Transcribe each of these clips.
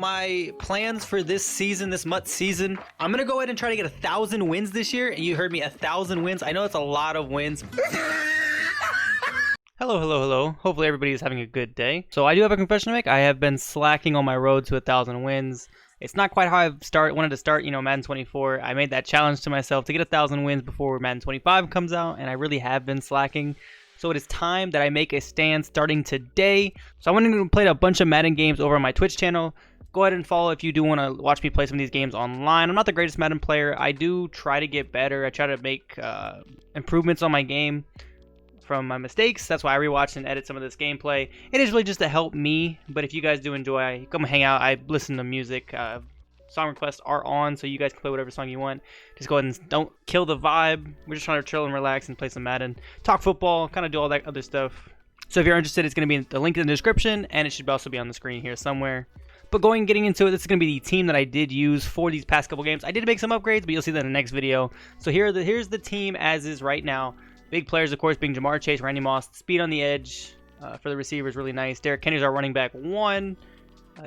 my plans for this season, this MUT season. I'm gonna go ahead and try to get 1,000 wins this year. You heard me, 1,000 wins. I know it's a lot of wins. Hello. Hopefully everybody is having a good day. So I do have a confession to make. I have been slacking on my road to 1,000 wins. It's not quite how I wanted to start, Madden 24. I made that challenge to myself to get 1,000 wins before Madden 25 comes out, and I really have been slacking. So it is time that I make a stand starting today. So I went and played a bunch of Madden games over on my Twitch channel. Go ahead and follow if you do want to watch me play some of these games online. I'm not the greatest Madden player. I do try to get better. I try to make improvements on my game from my mistakes. That's why I rewatched and edit some of this gameplay. It is really just to help me, but if you guys do enjoy, come hang out. I listen to music. Song requests are on, so you guys can play whatever song you want. Just go ahead and don't kill the vibe. We're just trying to chill and relax and play some Madden, talk football, kind of do all that other stuff. So if you're interested, it's going to be in the link in the description, and it should also be on the screen here somewhere. But getting into it, this is going to be the team that I did use for these past couple games. I did make some upgrades, but you'll see that in the next video. So here's the team as is right now. Big players, of course, being Jamar Chase, Randy Moss, speed on the edge for the receivers, really nice. Derrick Henry's our running back 1.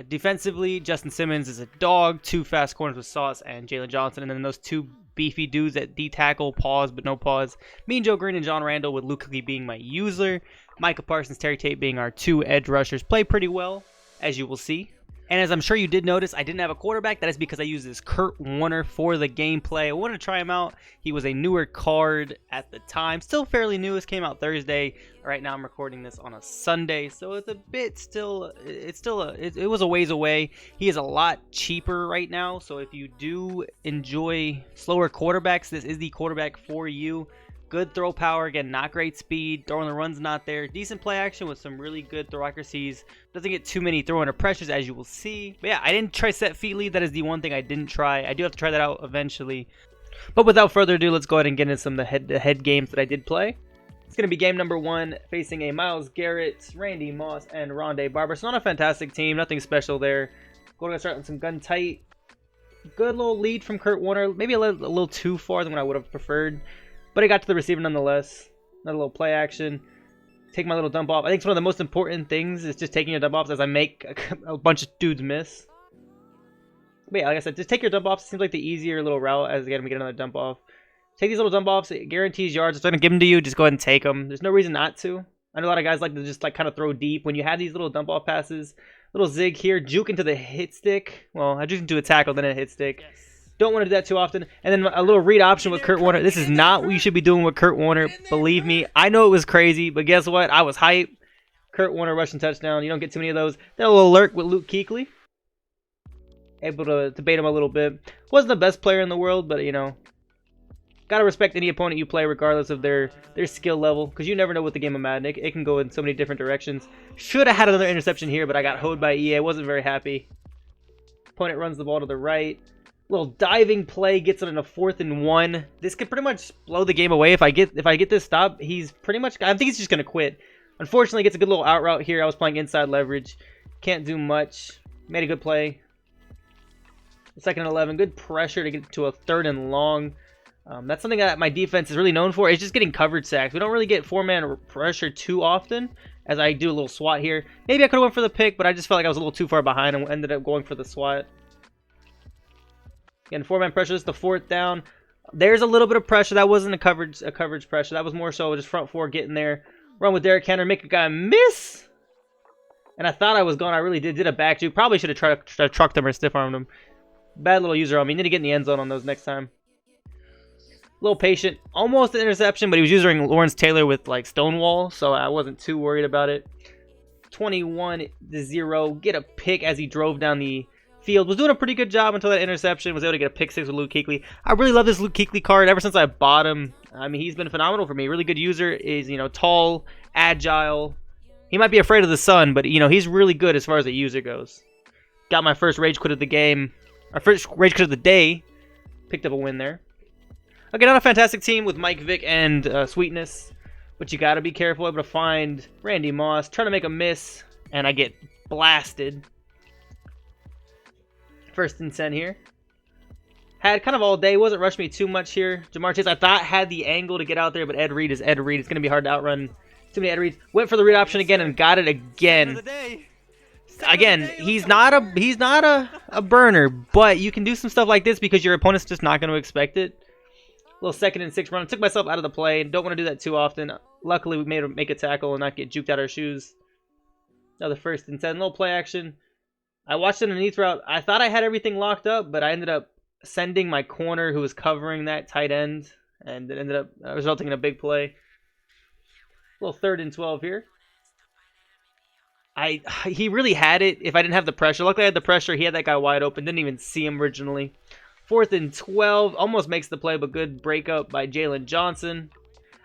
Defensively, Justin Simmons is a dog. 2 fast corners with Sauce and Jalen Johnson. And then those 2 beefy dudes at D-tackle, pause but no pause. Me and Joe Green and John Randall with Luke Kuechly being my user. Micah Parsons, Terry Tate being our 2 edge rushers. Play pretty well, as you will see. And as I'm sure you did notice, I didn't have a quarterback. That is because I used this Kurt Warner for the gameplay. I wanted to try him out. He was a newer card at the time. Still fairly new. This came out Thursday. Right now I'm recording this on a Sunday. So it's a bit still, it was a ways away. He is a lot cheaper right now. So if you do enjoy slower quarterbacks, this is the quarterback for you. Good throw power, again, not great speed. Throwing the run's not there. Decent play action with some really good throw accuracies. Doesn't get too many throw under pressures, as you will see. But yeah, I didn't try set feet lead. That is the one thing I didn't try. I do have to try that out eventually. But without further ado, let's go ahead and get into some of the head-to-head games that I did play. It's going to be game number 1, facing a Myles Garrett, Randy Moss, and Rondé Barber. So not a fantastic team. Nothing special there. Going to start with some gun tight. Good little lead from Kurt Warner. Maybe a little too far than what I would have preferred. But I got to the receiver nonetheless. Another little play action. Take my little dump off. I think it's one of the most important things is just taking your dump offs as I make a bunch of dudes miss. But yeah, like I said, just take your dump offs. Seems like the easier little route as again we get another dump off. Take these little dump offs. It guarantees yards. It's going to give them to you. Just go ahead and take them. There's no reason not to. I know a lot of guys like to just kind of throw deep. When you have these little dump off passes, little zig here, juke into the hit stick. Well, I juke into a tackle, then a hit stick. Yes. Don't want to do that too often. And then a little read option with Kurt Warner. This is not what you should be doing with Kurt Warner. Believe me. I know it was crazy, but guess what? I was hype. Kurt Warner rushing touchdown. You don't get too many of those. Then a little lurk with Luke Kuechly. Able to debate him a little bit. Wasn't the best player in the world, but, got to respect any opponent you play regardless of their skill level. Because you never know with the game of Madden. It can go in so many different directions. Should have had another interception here, but I got hoed by EA. Wasn't very happy. Opponent runs the ball to the right. Little diving play gets it in a 4th and 1. This could pretty much blow the game away. If I get this stop, he's pretty much. I think he's just gonna quit. Unfortunately, gets a good little out route here. I was playing inside leverage. Can't do much. Made a good play. 2nd and 11. Good pressure to get to a 3rd and long. That's something that my defense is really known for. It's just getting coverage sacks. We don't really get 4-man pressure too often. As I do a little swat here. Maybe I could have went for the pick, but I just felt like I was a little too far behind and ended up going for the swat. Again, 4-man pressure. This is the 4th down. There's a little bit of pressure. That wasn't a coverage pressure. That was more so just front 4 getting there. Run with Derrick Henry. Make a guy miss. And I thought I was gone. I really did a back juke. Probably should have tried to truck them or stiff-armed them. Bad little user on me. Need to get in the end zone on those next time. A little patient. Almost an interception, but he was using Lawrence Taylor with, Stonewall, so I wasn't too worried about it. 21-0. Get a pick as he drove down the field. Was doing a pretty good job until that interception. Was able to get a pick 6 with Luke Kuechly. I really love this Luke Kuechly card ever since I bought him. I mean, he's been phenomenal for me. Really good user. Is, tall, agile. He might be afraid of the sun, but, he's really good as far as the user goes. Got my first rage quit of the game. Our first rage quit of the day. Picked up a win there. Okay, not a fantastic team with Mike Vick and Sweetness. But you got to be careful. Able to find Randy Moss. Trying to make a miss. And I get blasted. 1st and 10 here. Had kind of all day. Wasn't rushing me too much here. Jamar Chase, I thought, had the angle to get out there, but Ed Reed is Ed Reed. It's going to be hard to outrun too many Ed Reeds. Went for the read option again and got it again. Again, he's not a burner, but you can do some stuff like this because your opponent's just not going to expect it. A little 2nd and 6 run. I took myself out of the play. Don't want to do that too often. Luckily, we made him make a tackle and not get juked out our shoes. Another 1st and 10. Little play action. I watched it underneath route. I thought I had everything locked up, but I ended up sending my corner who was covering that tight end, and it ended up resulting in a big play. A little 3rd and 12 here. He really had it if I didn't have the pressure. Luckily, I had the pressure. He had that guy wide open. Didn't even see him originally. 4th and 12. Almost makes the play, but good breakup by Jalen Johnson.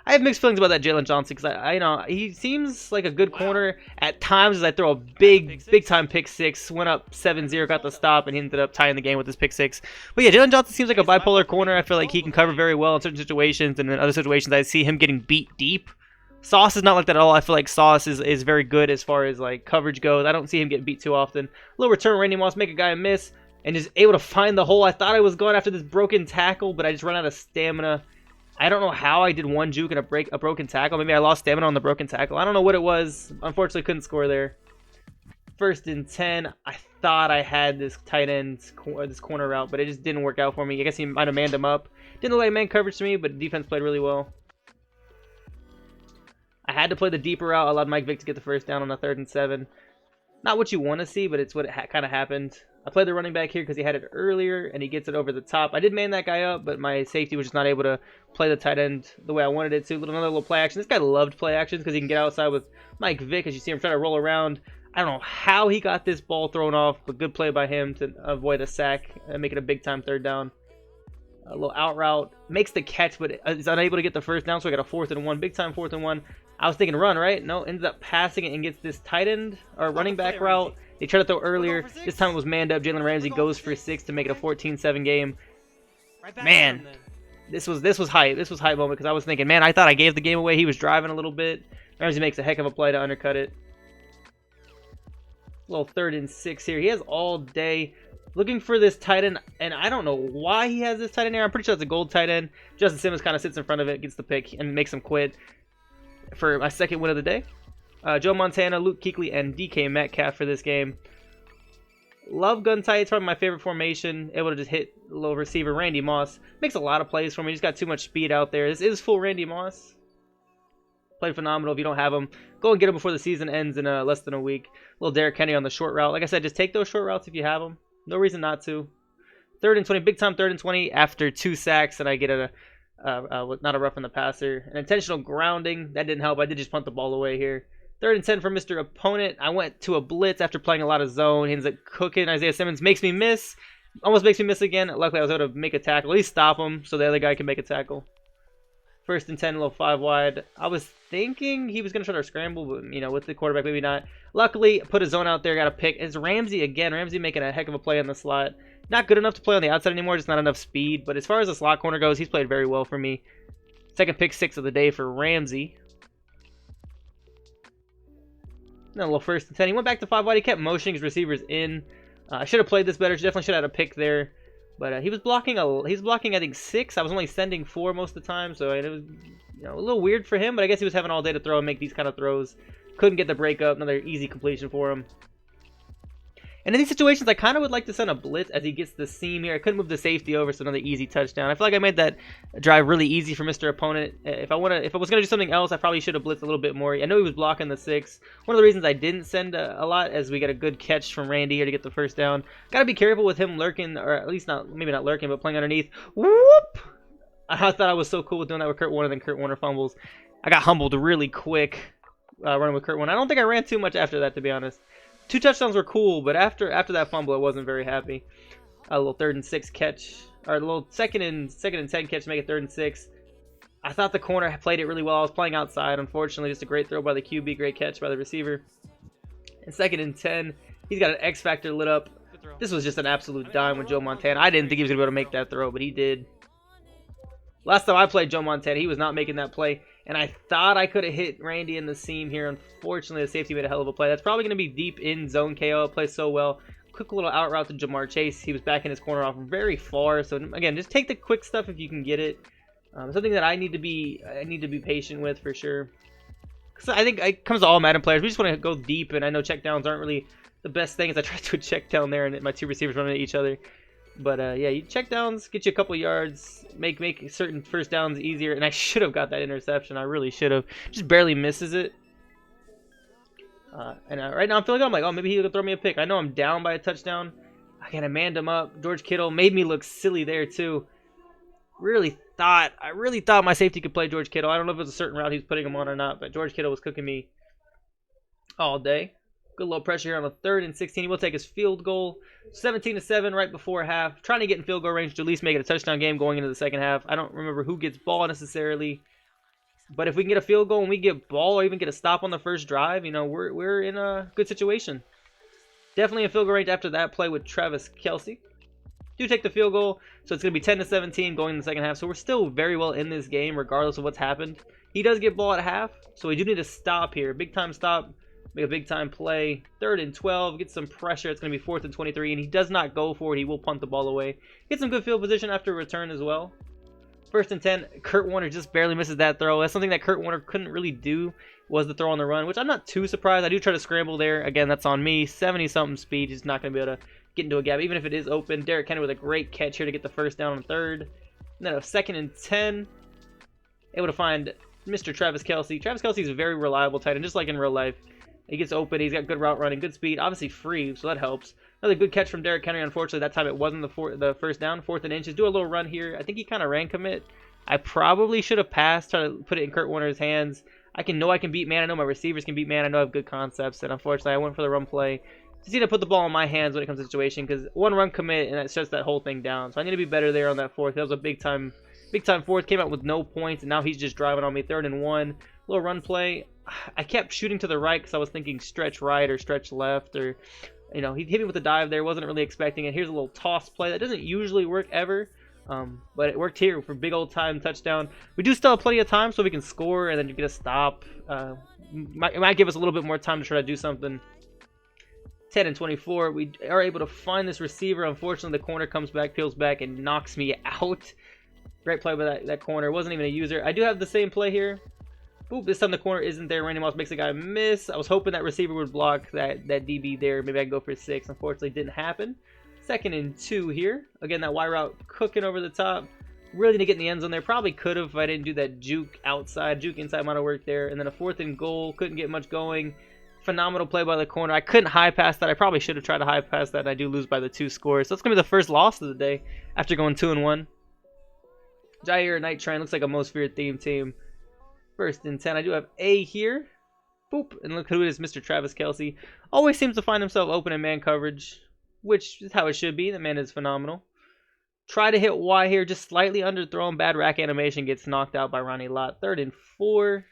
I have mixed feelings about that Jalen Johnson because I know he seems like a good corner at times. As I throw a big time pick 6, went up 7-0, got the stop, and he ended up tying the game with his pick 6. But yeah, Jalen Johnson seems like a bipolar corner. I feel like he can cover very well in certain situations, and in other situations I see him getting beat deep. Sauce is not like that at all. I feel like Sauce is very good as far as like coverage goes. I don't see him getting beat too often. A little return, Randy Moss, make a guy miss, and just able to find the hole. I thought I was going after this broken tackle, but I just run out of stamina. I don't know how I did one juke and a broken tackle. Maybe I lost stamina on the broken tackle. I don't know what it was. Unfortunately, couldn't score there. 1st and 10. I thought I had this tight end, this corner route, but it just didn't work out for me. I guess he might have manned him up. Didn't look like man coverage to me, but defense played really well. I had to play the deeper route. Allowed Mike Vick to get the 1st down on a 3rd and 7. Not what you want to see, but it's what kind of happened. I played the running back here because he had it earlier, and he gets it over the top. I did man that guy up, but my safety was just not able to play the tight end the way I wanted it to. Another little play action. This guy loved play actions because he can get outside with Mike Vick. As you see him try to roll around. I don't know how he got this ball thrown off, but good play by him to avoid a sack and make it a big-time 3rd down. A little out route. Makes the catch, but is unable to get the 1st down, so I got a 4th and 1. Big-time 4th and 1. I was thinking run, right? No, ended up passing it and gets this tight end or running back route. They tried to throw earlier. This time it was manned up. Jalen Ramsey goes for 6 to make it a 14-7 game. Man, this was hype. This was hype moment because I was thinking, man, I thought I gave the game away. He was driving a little bit. Ramsey makes a heck of a play to undercut it. A little 3rd and 6 here. He has all day looking for this tight end, and I don't know why he has this tight end here. I'm pretty sure it's a gold tight end. Justin Simmons kind of sits in front of it, gets the pick, and makes him quit for my 2nd win of the day. Joe Montana, Luke Kuechly, and DK Metcalf for this game. Love gun tight. It's probably my favorite formation. Able to just hit low receiver. Randy Moss makes a lot of plays for me. He's got too much speed out there. This is full Randy Moss. Played phenomenal. If you don't have him, go and get him before the season ends in less than a week. Little Derrick Henry on the short route. Like I said, just take those short routes if you have them. No reason not to. 3rd and 20. Big time 3rd and 20 after 2 sacks, and I get not a roughing the passer. An intentional grounding. That didn't help. I did just punt the ball away here. 3rd and 10 for Mr. Opponent. I went to a blitz after playing a lot of zone. He ends up cooking. Isaiah Simmons makes me miss. Almost makes me miss again. Luckily, I was able to make a tackle. At least stop him so the other guy can make a tackle. 1st and 10, a little 5 wide. I was thinking he was going to try to scramble, but, with the quarterback, maybe not. Luckily, put a zone out there, got a pick. It's Ramsey again. Ramsey making a heck of a play on the slot. Not good enough to play on the outside anymore, just not enough speed. But as far as the slot corner goes, he's played very well for me. 2nd pick 6 of the day for Ramsey. Then a little 1st and 10. He went back to 5 wide. He kept motioning his receivers in. I should have played this better. Definitely should have had a pick there. But he was blocking, I think, 6. I was only sending 4 most of the time. So it was a little weird for him. But I guess he was having all day to throw and make these kind of throws. Couldn't get the breakup. Another easy completion for him. And in these situations, I kind of would like to send a blitz as he gets the seam here. I couldn't move the safety over, so another easy touchdown. I feel like I made that drive really easy for Mr. Opponent. If I was going to do something else, I probably should have blitzed a little bit more. I know he was blocking the 6. One of the reasons I didn't send a lot is we got a good catch from Randy here to get the 1st down. Got to be careful with him lurking, or at least maybe not lurking, but playing underneath. Whoop! I thought I was so cool with doing that with Kurt Warner, then Kurt Warner fumbles. I got humbled really quick running with Kurt Warner. I don't think I ran too much after that, to be honest. 2 touchdowns were cool, but after that fumble, I wasn't very happy. A little 3rd and 6 catch, or a little second and 10 catch to make it 3rd and 6. I thought the corner played it really well. I was playing outside. Unfortunately, just a great throw by the QB, great catch by the receiver. And 2nd and 10, he's got an X factor lit up. This was just an absolute dime with Joe Montana. I didn't think he was going to be able to make that throw, but he did. Last time I played Joe Montana, he was not making that play. And I thought I could have hit Randy in the seam here. Unfortunately, the safety made a hell of a play. That's probably going to be deep in zone KO. It plays so well. Quick little out route to Jamar Chase. He was backing his corner off very far. So, again, just take the quick stuff if you can get it. Something that I need to be patient with for sure. Because I think it comes to all Madden players. We just want to go deep. And I know checkdowns aren't really the best thing is I tried to check down there and my two receivers running at each other. But yeah, you check downs, get you a couple yards, make certain first downs easier. And I should have got that interception. I really should have. Just barely misses it. And right now I'm feeling good. I'm like, oh, maybe he'll throw me a pick. I know I'm down by a touchdown. Again, I manned him up. George Kittle made me look silly there too. I really thought my safety could play George Kittle. I don't know if it was a certain route he was putting him on or not, but George Kittle was cooking me all day. Good low pressure here on the 3rd and 16. He will take his field goal. 17-7 right before half. Trying to get in field goal range to at least make it a touchdown game going into the second half. I don't remember who gets ball necessarily. But if we can get a field goal and we get ball or even get a stop on the first drive, you know, we're in a good situation. Definitely in field goal range after that play with Travis Kelce. Do take the field goal, so it's going to be 10-17 going in the second half. So we're still very well in this game regardless of what's happened. He does get ball at half, so we do need to stop here. Big time stop, make a big time play. 3rd and 12, get some pressure. It's going to be 4th and 23, and he does not go for it. He will punt the ball away. Get some good field position after return as well. 1st and 10, Kurt Warner just barely misses that throw. That's something that Kurt Warner couldn't really do, was the throw on the run, which I'm not too surprised. I do try to scramble there. Again, that's on me. 70-something speed. He's not going to be able to get into a gap, even if it is open. Derrick Henry with a great catch here to get the first down on 3rd. And then a 2nd and 10. Able to find Mr. Travis Kelce. Travis Kelce is a very reliable tight end, just like in real life. He gets open. He's got good route running, good speed. Obviously free, so that helps. Another good catch from Derrick Henry. Unfortunately, that time it wasn't the first down. 4th and inches. Do a little run here. I think he kind of ran commit. I probably should have passed, try to put it in Kurt Warner's hands. I can beat man. I know my receivers can beat man. I know I have good concepts, and unfortunately, I went for the run play. Just need to put the ball in my hands when it comes to the situation, because one run commit and that shuts that whole thing down. So I need to be better there on that 4th. That was a big time 4th. Came out with no points, and now he's just driving on me. 3rd and 1. Little run play. I kept shooting to the right because I was thinking stretch right or stretch left, or you know, he hit me with a dive there. Wasn't really expecting it. Here's a little toss play that doesn't usually work ever. But it worked here for big old time touchdown. We do still have plenty of time, so we can score and then get a stop. It might give us a little bit more time to try to do something. 10 and 24. We are able to find this receiver. Unfortunately, the corner comes back, peels back, and knocks me out. Great play by that corner. Wasn't even a user. I do have the same play here. Boop, this time the corner isn't there. Randy Moss makes a guy miss. I was hoping that receiver would block that DB there. Maybe I could go for 6. Unfortunately, didn't happen. 2nd and 2 here. Again, that Y route cooking over the top. Really need to get in the end zone there. Probably could have if I didn't do that juke outside. Juke inside might have worked there. And then a 4th and goal. Couldn't get much going. Phenomenal play by the corner. I couldn't high pass that. I probably should have tried to high pass that. And I do lose by the 2 scores. So that's going to be the first loss of the day after going 2-1. Jair Night Train looks like a most feared theme team. 1st and 10. I do have A here. Boop. And look who it is, Mr. Travis Kelce. Always seems to find himself open in man coverage, which is how it should be. The man is phenomenal. Try to hit Y here, just slightly underthrown. Bad rack animation, gets knocked out by Ronnie Lott. 3rd and 4.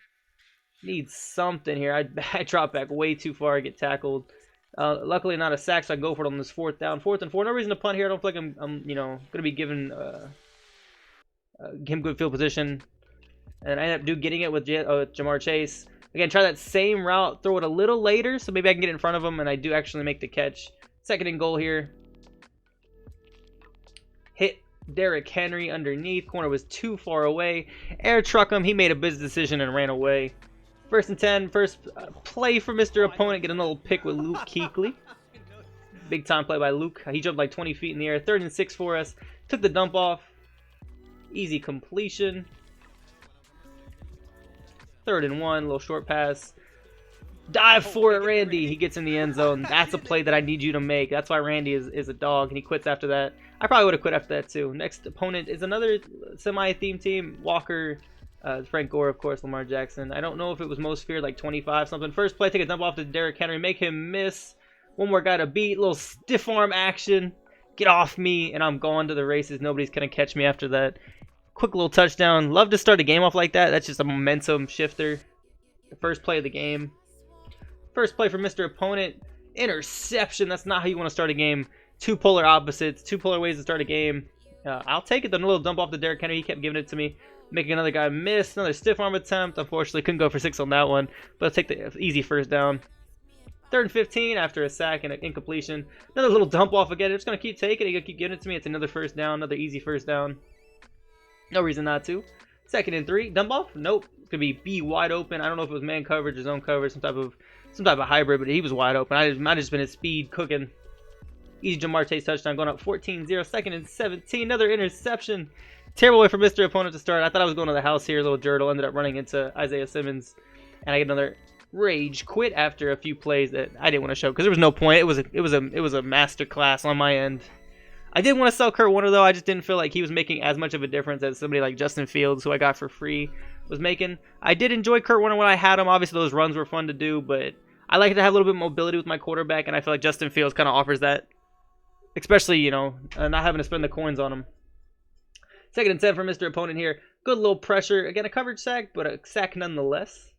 Need something here. I drop back way too far. I get tackled. Luckily not a sack, so I go for it on this 4th down. 4th and 4. No reason to punt here. I don't feel like I'm you know, going to be giving him good field position. And I end up getting it with Jamar Chase. Again, try that same route. Throw it a little later, so maybe I can get in front of him, and I do actually make the catch. 2nd and goal here. Hit Derrick Henry underneath. Corner was too far away. Air truck him. He made a business decision and ran away. 1st and 10. First play for Mr. Opponent. Get a little pick with Luke Kuechly. Big time play by Luke. He jumped like 20 feet in the air. 3rd and 6 for us. Took the dump off. Easy completion. 3rd and 1. Little short pass. Dive for it, Randy. He gets in the end zone. That's a play that I need you to make. That's why Randy is a dog, and he quits after that. I probably would have quit after that, too. Next opponent is another semi-theme team. Walker, Frank Gore, of course, Lamar Jackson. I don't know if it was most feared, like 25-something. First play, take a dump off to Derrick Henry. Make him miss. One more guy to beat. Little stiff arm action. Get off me, and I'm going to the races. Nobody's going to catch me after that. Quick little touchdown. Love to start a game off like that. That's just a momentum shifter. The first play of the game. First play for Mr. Opponent. Interception. That's not how you want to start a game. Two polar opposites. Two polar ways to start a game. I'll take it. Then a little dump off to Derrick Henry. He kept giving it to me. Making another guy miss. Another stiff arm attempt. Unfortunately, couldn't go for 6 on that one. But I'll take the easy first down. 3rd and 15 after a sack and an incompletion. Another little dump off again. Just going to keep taking it. He's going to keep giving it to me. It's another first down. Another easy first down. No reason not to. 2nd and 3. Dump off? Nope. It's going to be wide open. I don't know if it was man coverage or zone coverage. Some type of some type of hybrid, but he was wide open. I might have just been his speed cooking. Easy Jamar Chase touchdown, going up 14-0, 2nd and 17. Another interception. Terrible way for Mr. Opponent to start. I thought I was going to the house here. A little Jurtle ended up running into Isaiah Simmons, and I get another rage quit after a few plays that I didn't want to show because there was no point. It was a master class on my end. I did want to sell Kurt Warner though. I just didn't feel like he was making as much of a difference as somebody like Justin Fields, who I got for free, was making. I did enjoy Kurt Warner when I had him. Obviously those runs were fun to do, but I like to have a little bit of mobility with my quarterback, and I feel like Justin Fields kind of offers that, especially, you know, not having to spend the coins on him. 2nd and 10 for Mr. Opponent here. Good little pressure. Again, a coverage sack, but a sack nonetheless.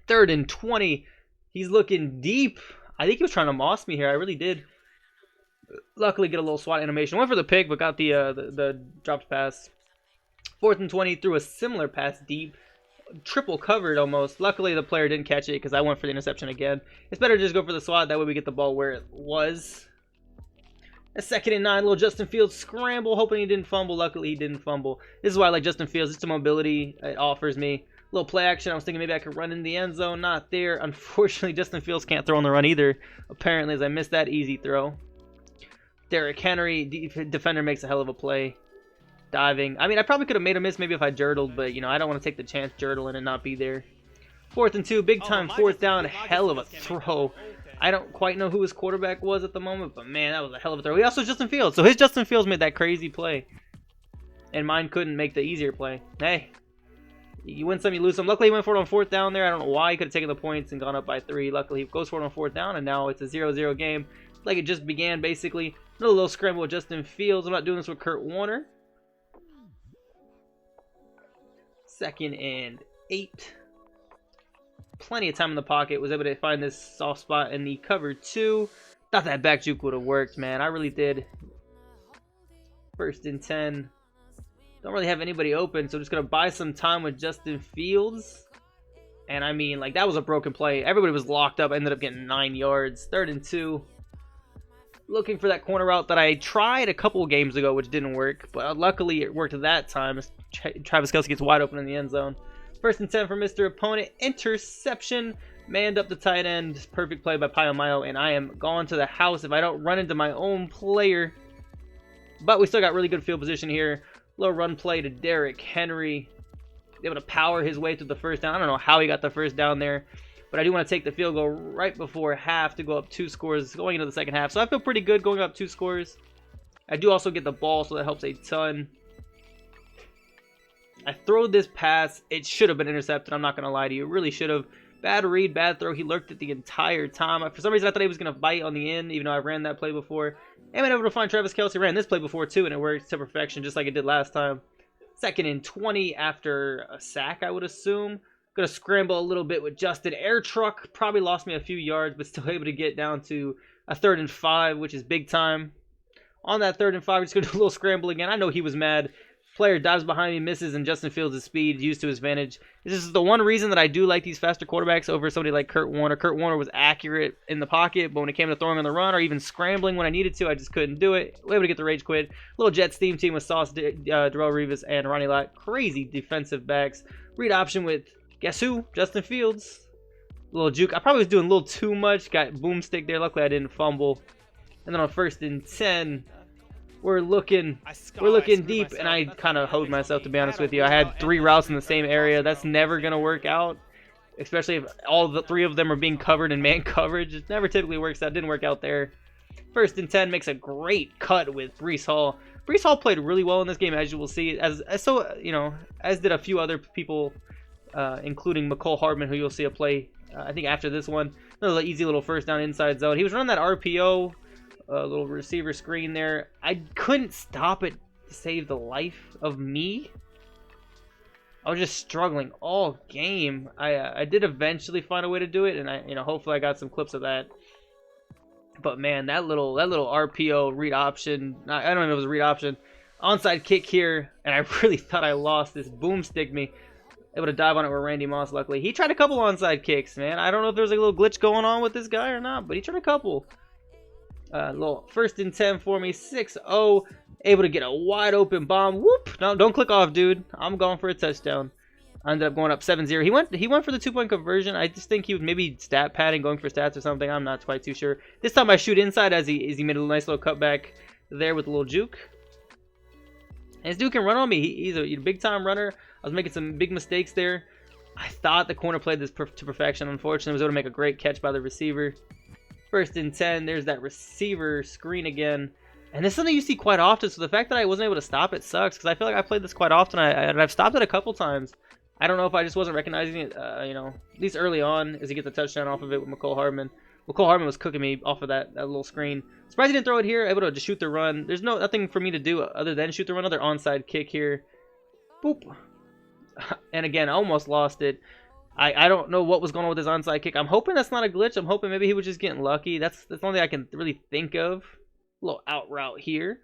3rd and 20. He's looking deep. I think he was trying to moss me here. I really did. Luckily, get a little SWAT animation. Went for the pick, but got the dropped pass. 4th and 20. Threw a similar pass deep. Triple covered almost. Luckily, the player didn't catch it because I went for the interception again. It's better to just go for the SWAT. That way we get the ball where it was. A 2nd and 9, little Justin Fields scramble, hoping he didn't fumble. Luckily, he didn't fumble. This is why I like Justin Fields. It's the mobility it offers me. A little play action. I was thinking maybe I could run in the end zone. Not there. Unfortunately, Justin Fields can't throw on the run either, apparently, as I missed that easy throw. Derrick Henry, defender, makes a hell of a play. Diving. I mean, I probably could have made a miss maybe if I jurtled, but, you know, I don't want to take the chance jurtling and not be there. 4th and 2, big time 4th down. Hell of a throw. I don't quite know who his quarterback was at the moment, but man, that was a hell of a throw. He also has Justin Fields, so his Justin Fields made that crazy play, and mine couldn't make the easier play. Hey, you win some, you lose some. Luckily, he went for it on 4th down there. I don't know why. He could have taken the points and gone up by 3. Luckily, he goes for it on 4th down, and now it's a 0-0 game, like it just began, basically. Another little scramble with Justin Fields. I'm not doing this with Kurt Warner. 2nd and 8. Plenty of time in the pocket. Was able to find this soft spot in the cover 2. Thought that back juke would have worked, man. I really did. 1st and 10. Don't really have anybody open, so just gonna buy some time with Justin Fields. And I mean, like, that was a broken play. Everybody was locked up. Ended up getting 9 yards. 3rd and 2. Looking for that corner route that I tried a couple of games ago, which didn't work, but luckily it worked that time. Travis Kelce gets wide open in the end zone. 1st and 10 for Mr. Opponent. Interception. Manned up the tight end. Perfect play by Payamayo, and I am gone to the house if I don't run into my own player. But we still got really good field position here. Little run play to Derrick Henry. Able to power his way through the 1st down. I don't know how he got the 1st down there, but I do want to take the field goal right before half to go up 2 scores going into the 2nd half. So I feel pretty good going up 2 scores. I do also get the ball, so that helps a ton. I throw this pass. It should have been intercepted. I'm not going to lie to you. It really should have. Bad read, bad throw. He lurked it the entire time. For some reason, I thought he was going to bite on the end, even though I ran that play before. And been able to find Travis Kelce. Ran this play before, too, and it worked to perfection, just like it did last time. 2nd and 20 after a sack, I would assume. Going to scramble a little bit with Justin. Air truck. Probably lost me a few yards, but still able to get down to a 3rd and 5, which is big time. On that 3rd and 5, we're just going to do a little scramble again. I know he was mad. Player dives behind me, misses, and Justin Fields' speed used to his advantage. This is the one reason that I do like these faster quarterbacks over somebody like Kurt Warner. Kurt Warner was accurate in the pocket, but when it came to throwing on the run or even scrambling when I needed to, I just couldn't do it. Able to get the rage quit. Little Jets theme team with Sauce, Darrelle Revis, and Ronnie Lott. Crazy defensive backs. Read option with, guess who? Justin Fields. Little juke. I probably was doing a little too much. Got boomstick there. Luckily, I didn't fumble. And then on 1st and 10... We're looking deep, and I kind of hoed myself, to be honest with you. I had 3 routes in the same area. That's never going to work out, especially if all the 3 of them are being covered in man coverage. It never typically works out. Didn't work out there. 1st and 10 makes a great cut with Breece Hall. Breece Hall played really well in this game, as you will see, as did a few other people, including McCole Hardman, who you'll see a play, I think, after this one. Another easy little 1st down inside zone. He was running that RPO. A little receiver screen there. I couldn't stop it to save the life of me. I was just struggling all game. I did eventually find a way to do it, and hopefully I got some clips of that. But man, that little RPO read option. I don't know if it was a read option. Onside kick here, and I really thought I lost this. Boomstick me. Able to dive on it with Randy Moss, luckily. He tried a couple onside kicks, man. I don't know if there's a little glitch going on with this guy or not, but he tried a couple. Little 1st and 10 for me, 6-0, able to get a wide open bomb. Whoop! No, don't click off, dude. I'm going for a touchdown. I ended up going up 7-0. He went for the 2-point conversion. I just think he was maybe stat padding, going for stats or something. I'm not quite too sure. This time I shoot inside as he made a nice little cutback there with a little juke. And this dude can run on me. He's a big time runner. I was making some big mistakes there. I thought the corner played this to perfection. Unfortunately, I was able to make a great catch by the receiver. 1st and 10. There's that receiver screen again. And this is something you see quite often, so the fact that I wasn't able to stop it sucks, because I feel like I played this quite often, and I've stopped it a couple times. I don't know if I just wasn't recognizing it, you know, at least early on, as he gets the touchdown off of it with McCole Hardman. McCole Hardman was cooking me off of that little screen. Surprised he didn't throw it here, able to just shoot the run. There's nothing for me to do other than shoot the run. Another onside kick here. Boop. And again, I almost lost it. I don't know what was going on with his onside kick. I'm hoping that's not a glitch. I'm hoping maybe he was just getting lucky. That's the only thing I can really think of. A little out route here.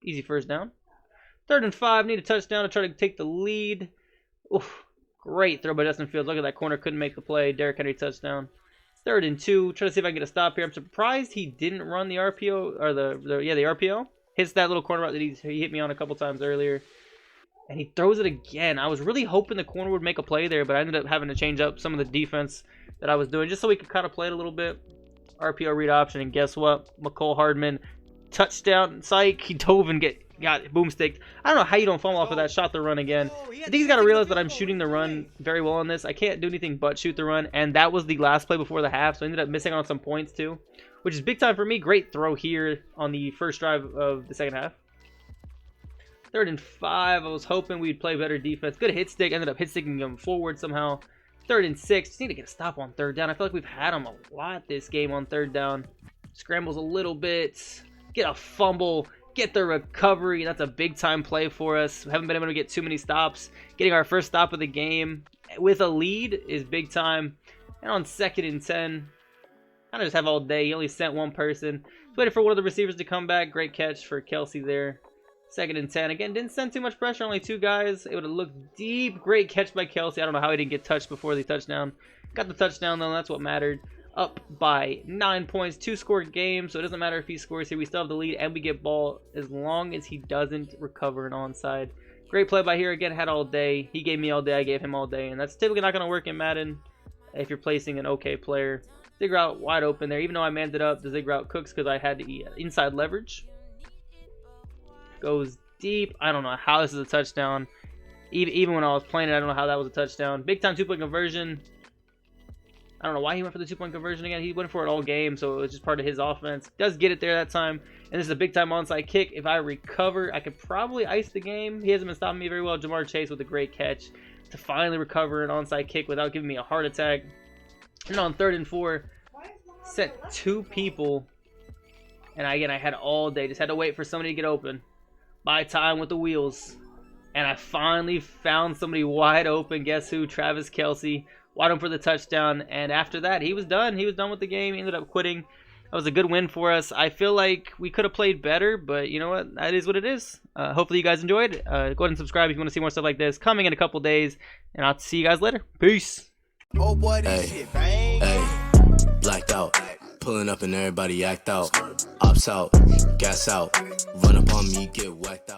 Easy 1st down. 3rd and 5. Need a touchdown to try to take the lead. Oof. Great throw by Justin Fields. Look at that corner. Couldn't make the play. Derrick Henry touchdown. 3rd and 2. Try to see if I can get a stop here. I'm surprised he didn't run the RPO. Or the RPO. Hits that little corner route that he hit me on a couple times earlier. And he throws it again. I was really hoping the corner would make a play there, but I ended up having to change up some of the defense that I was doing just so we could kind of play it a little bit. RPO read option, and guess what? McCole Hardman, touchdown, psych. He dove and got boomsticked. I don't know how you don't fall off of that. Shot the run again. I think he's got to realize that I'm shooting the run very well on this. I can't do anything but shoot the run, and that was the last play before the half, so I ended up missing on some points too, which is big time for me. Great throw here on the first drive of the second half. 3rd and 5. I was hoping we'd play better defense. Good hit stick. Ended up hit sticking him forward somehow. 3rd and 6. Just need to get a stop on 3rd down. I feel like we've had him a lot this game on 3rd down. Scrambles a little bit. Get a fumble. Get the recovery. That's a big time play for us. We haven't been able to get too many stops. Getting our first stop of the game with a lead is big time. And on 2nd and 10. Kind of just have all day. He only sent one person. Just waited for one of the receivers to come back. Great catch for Kelsey there. 2nd and 10. Again, didn't send too much pressure. Only 2 guys. Able to look deep. Great catch by Kelsey. I don't know how he didn't get touched before the touchdown. Got the touchdown, though. That's what mattered. Up by 9 points. 2-score game, so it doesn't matter if he scores here. We still have the lead, and we get ball as long as he doesn't recover an onside. Great play by here. Again, had all day. He gave me all day. I gave him all day, and that's typically not going to work in Madden if you're placing an okay player. Zig route wide open there. Even though I manned it up, the zig route cooks because I had the inside leverage. Goes deep. I don't know how this is a touchdown. Even when I was playing it, I don't know how that was a touchdown. Big time 2-point conversion. I don't know why he went for the 2-point conversion again. He went for it all game, so it was just part of his offense. Does get it there that time. And this is a big time onside kick. If I recover, I could probably ice the game. He hasn't been stopping me very well. Jamar Chase with a great catch to finally recover an onside kick without giving me a heart attack. And on 3rd and 4, sent 2 people. And again, I had all day. Just had to wait for somebody to get open. Buy time with the wheels. And I finally found somebody wide open. Guess who? Travis Kelsey. Wide open for the touchdown. And after that, he was done. He was done with the game. He ended up quitting. That was a good win for us. I feel like we could have played better, but you know what? That is what it is. Hopefully you guys enjoyed. Go ahead and subscribe if you want to see more stuff like this coming in a couple days. And I'll see you guys later. Peace. Oh boy, this shit bang. Hey, blacked out. Pulling up and everybody act out. Ops out. Gas out. Run up on me, get whacked out.